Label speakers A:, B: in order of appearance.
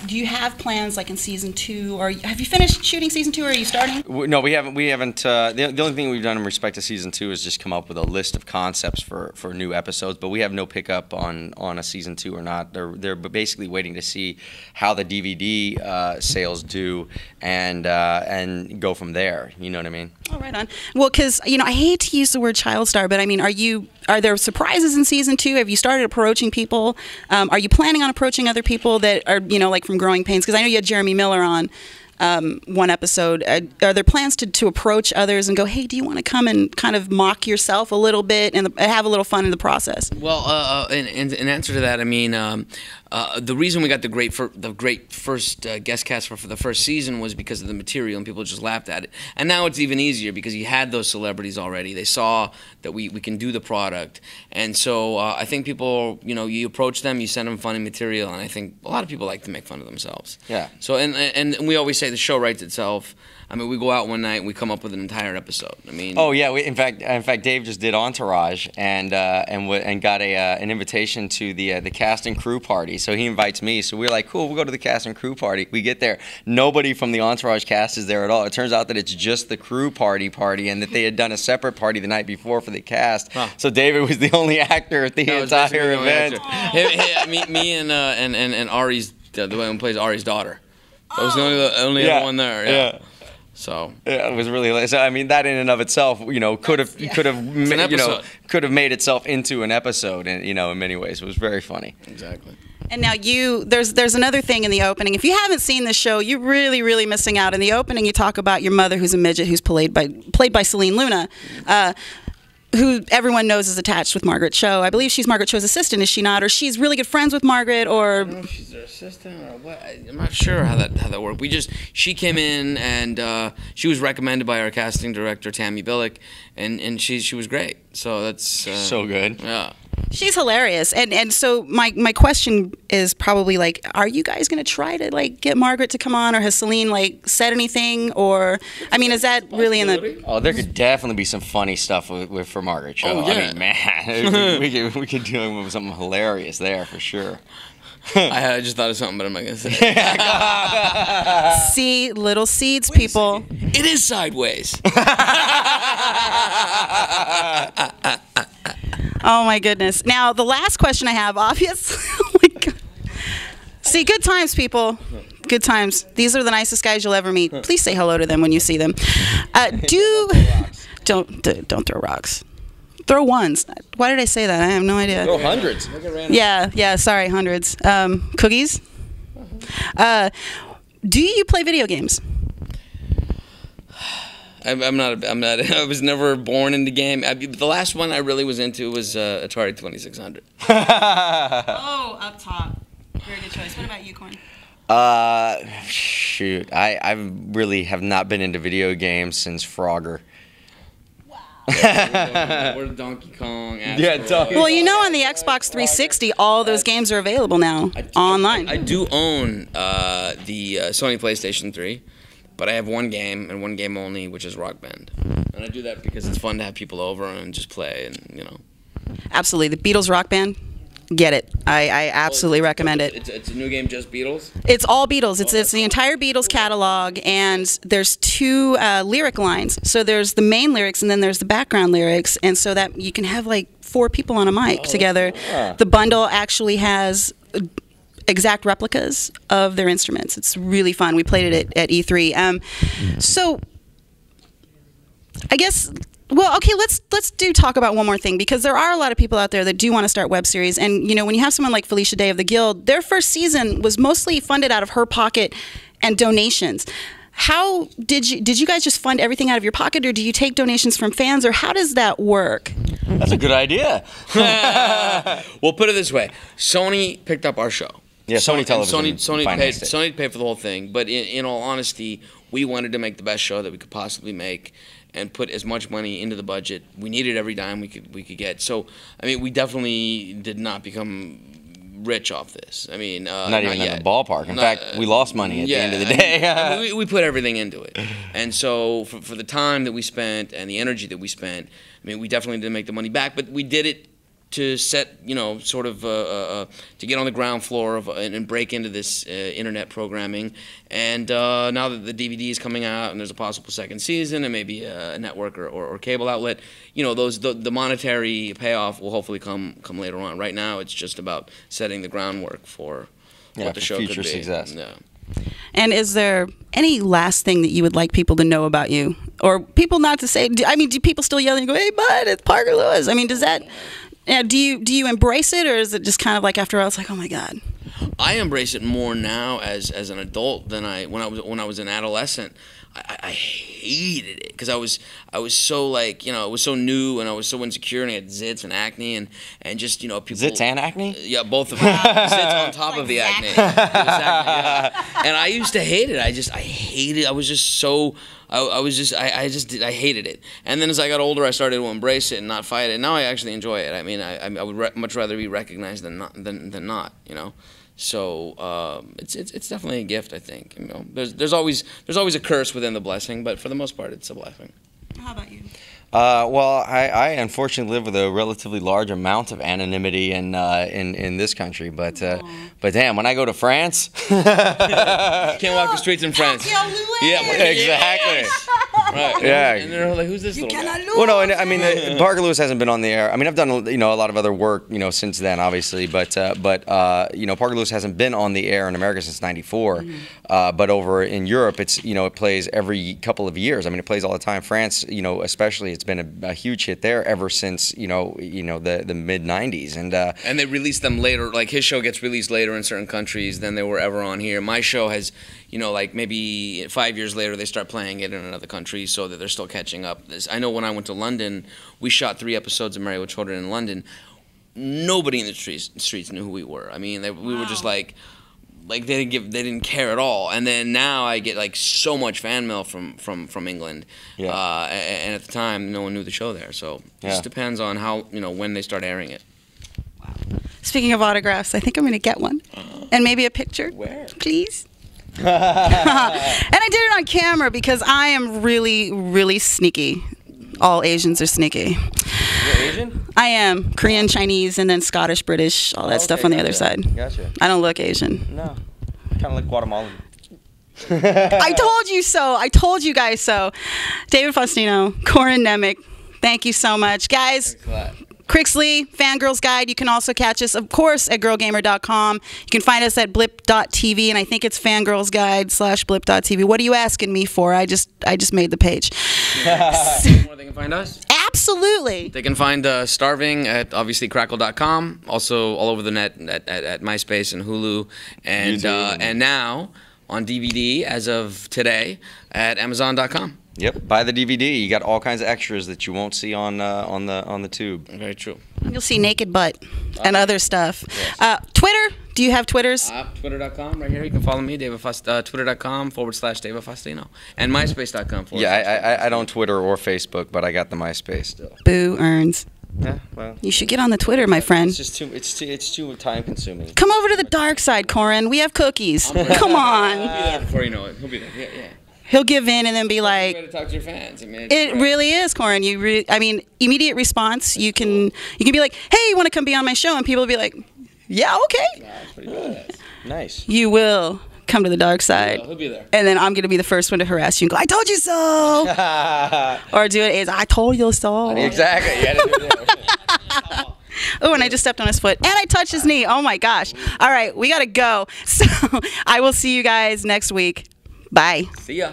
A: do you have plans like in season 2, or have you finished shooting season 2, or are you starting?
B: No, we haven't. The only thing we've done in respect to season 2 is just come up with a list of concepts for new episodes. But we have no pickup on a season 2 or not. They're basically waiting to see how the DVD sales do and go from there. You know what I mean?
A: Oh, right on. Well, because I hate to use the word child star, but I mean, are there surprises in season 2? Have you started approaching people? Are you planning on approaching other people that are like from Growing Pains? Because I know you had Jeremy Miller on one episode. Are there plans to approach others and go, hey, do you want to come and kind of mock yourself a little bit and have a little fun in the process?
C: Well, in answer to that, I mean, the reason we got the great first guest cast for the first season was because of the material, and people just laughed at it. And now it's even easier because you had those celebrities already. They saw that we can do the product, and so I think people, you approach them, you send them funny material, and I think a lot of people like to make fun of themselves.
B: Yeah.
C: So and we always say the show writes itself. I mean, we go out one night and we come up with an entire episode. I mean.
B: Oh yeah. In fact, Dave just did Entourage and got an invitation to the cast and crew party. So he invites me. So we're like, cool. We'll go to the cast and crew party. We get there. Nobody from the Entourage cast is there at all. It turns out that it's just the crew party, and that they had done a separate party the night before for the cast. Huh. So David was the only actor at the entire event.
C: Me and Ari's the one who plays Ari's daughter. That was the only other one there. Yeah. So
B: yeah, it was really. So I mean, that in and of itself, could have made itself into an episode, and in many ways, it was very funny.
C: Exactly.
A: And now there's another thing in the opening. If you haven't seen this show, you're really, really missing out. In the opening, you talk about your mother, who's a midget, who's played by Celine Luna, who everyone knows is attached with Margaret Cho. I believe she's Margaret Cho's assistant, is she not? Or she's really good friends with Margaret, or... I don't know if she's her assistant or what.
C: I'm not sure how that worked. She came in and she was recommended by our casting director, Tammy Billick, and she was great. So that's...
B: so good.
C: Yeah.
A: She's hilarious, and so my question is probably like, are you guys going to try to get Margaret to come on, or has Celine said anything, or I mean, is that really in the?
B: Oh, there could definitely be some funny stuff for Margaret Cho.
C: Oh, yeah.
B: I mean, man, we could do something hilarious there for sure.
C: I just thought of something, but I'm not going to say it.
A: See, little seeds, people.
C: It is sideways.
A: Oh my goodness. Now, the last question I have, obviously. Oh my God. See, good times, people. Good times. These are the nicest guys you'll ever meet. Please say hello to them when you see them. Don't throw rocks. Throw ones. Why did I say that? I have no idea.
B: Throw hundreds.
A: Yeah, sorry, hundreds. Cookies? Do you play video games?
C: I'm not. I was never born into game. The last one I really was into was Atari 2600.
A: Oh, up top. Very good choice. What about you, Corin?
B: Shoot, I really have not been into video games since Frogger.
C: Wow. We're Donkey Kong.
B: Yeah,
A: Well, on the Xbox 360, all those games are available now online.
C: I do own the Sony PlayStation 3. But I have one game, and one game only, which is Rock Band. And I do that because it's fun to have people over and just play, and
A: Absolutely. The Beatles Rock Band, get it. I absolutely recommend it.
C: It's a new game, just Beatles?
A: It's all Beatles. It's the entire Beatles catalog, and there's 2 lyric lines. So there's the main lyrics, and then there's the background lyrics, and so that you can have 4 people on a mic together. The bundle actually has exact replicas of their instruments. It's really fun. We played it at E3. So I guess, well, okay, let's talk about one more thing, because there are a lot of people out there that do want to start web series. And when you have someone like Felicia Day of the Guild, their first season was mostly funded out of her pocket and donations. How did you guys just fund everything out of your pocket, or do you take donations from fans, or how does that work?
B: That's a good idea.
C: Well, put it this way: Sony picked up our show.
B: Yeah, Sony Television.
C: Sony paid for the whole thing. But in all honesty, we wanted to make the best show that we could possibly make, and put as much money into the budget. We needed every dime we could get. So I mean, we definitely did not become rich off this. I mean,
B: not even in the ballpark. In fact, we lost money at the end of the day.
C: I mean, we put everything into it, and so for the time that we spent and the energy that we spent, I mean, we definitely didn't make the money back, but we did it to set, sort of to get on the ground floor and break into this internet programming. And now that the DVD is coming out and there's a possible second season and maybe a network or cable outlet, the monetary payoff will hopefully come later on. Right now, it's just about setting the groundwork for what the show
B: future
C: could be.
B: Success.
C: Yeah.
A: And is there any last thing that you would like people to know about you, or people not to say? Do people still yell and go, "Hey, bud, it's Parker Lewis"? I mean, does that? Do you embrace it, or is it just kind of like after a while, it's like, oh my God?
C: I embrace it more now as an adult than when I was an adolescent. I hated it because I was so like, it was so new and I was so insecure and I had zits and acne and just people.
B: Zits and acne?
C: Yeah, both of them. Zits on top of the acne. It was acne, yeah. And I used to hate it. I hated it. I was just so. I hated it. And then as I got older, I started to embrace it and not fight it. Now I actually enjoy it. I mean, I would much rather be recognized than not. So it's definitely a gift. I think. There's always a curse within the blessing, but for the most part, it's a blessing.
A: How about you?
B: Well, I unfortunately live with a relatively large amount of anonymity in this country, but damn, when I go to France,
C: can't walk the streets in France.
B: Yeah, exactly.
C: Right.
B: Yeah.
C: And they're like, who's this little guy?
B: Well, no, and I mean, Parker Lewis hasn't been on the air. I mean, I've done a lot of other work since then, obviously, but Parker Lewis hasn't been on the air in America since '94. But over in Europe, it's it plays every couple of years. I mean, it plays all the time. France, especially, it's been a huge hit there ever since the mid '90s,
C: and they release them later. Like his show gets released later in certain countries than they were ever on here. My show has, like maybe 5 years later they start playing it in another country, so that they're still catching up. I know when I went to London, we shot 3 episodes of Married with Children in London. Nobody in the streets knew who we were. I mean, we were just like they didn't care at all. And then now I get like so much fan mail from England. Yeah. And at the time, no one knew the show there. So it just depends on how when they start airing it.
A: Wow. Speaking of autographs, I think I'm going to get one, and maybe a picture.
C: Where?
A: Please. And I did it on camera because I am really, really sneaky. All Asians are sneaky.
B: You're Asian?
A: I am. Korean, Chinese, and then Scottish, British, all that stuff on the other side.
B: Gotcha.
A: I don't look Asian.
B: No. Kind of like Guatemalan.
A: I told you so. I told you guys so. David Faustino, Corin Nemec, thank you so much. Guys, Crixley, Fangirls Guide. You can also catch us, of course, at girlgamer.com. You can find us at blip.tv, and I think it's Fangirls Guide /blip.tv. What are you asking me for? I just made the page.
C: Where they can find us?
A: Absolutely.
C: They can find Star-ving at obviously crackle.com. Also all over the net at MySpace and Hulu, and now on DVD as of today at Amazon.com.
B: Yep, buy the DVD. You got all kinds of extras that you won't see on the tube.
C: Very true.
A: You'll see naked butt and other stuff. Yes. Twitter. Do you have Twitters?
C: Twitter.com right here. You can follow me, Twitter.com /David Faustino, and MySpace.com.
B: Yeah, I don't Twitter or Facebook, but I got the MySpace still.
A: Boo earns.
B: Yeah, well.
A: You should get on the Twitter, my friend.
B: It's just too time consuming.
A: Come over to the dark side, Corin. We have cookies. Come on.
C: He'll be there before you know it. He'll be there. Yeah.
A: He'll give in and then be like,
C: to talk to your fans. I mean,
A: it really is, Corin. Immediate response. You can be like, hey, you want to come be on my show? And people will be like, yeah, okay.
C: That's pretty badass.
B: Nice.
A: You will come to the dark side.
C: He'll be there.
A: And then I'm going to be the first one to harass you and go, I told you so. Or do it as, I told you so.
B: Exactly. Yeah,
A: oh, and I just stepped on his foot. And I touched his knee. Oh, my gosh. All right, we got to go. So I will see you guys next week. Bye.
C: See ya.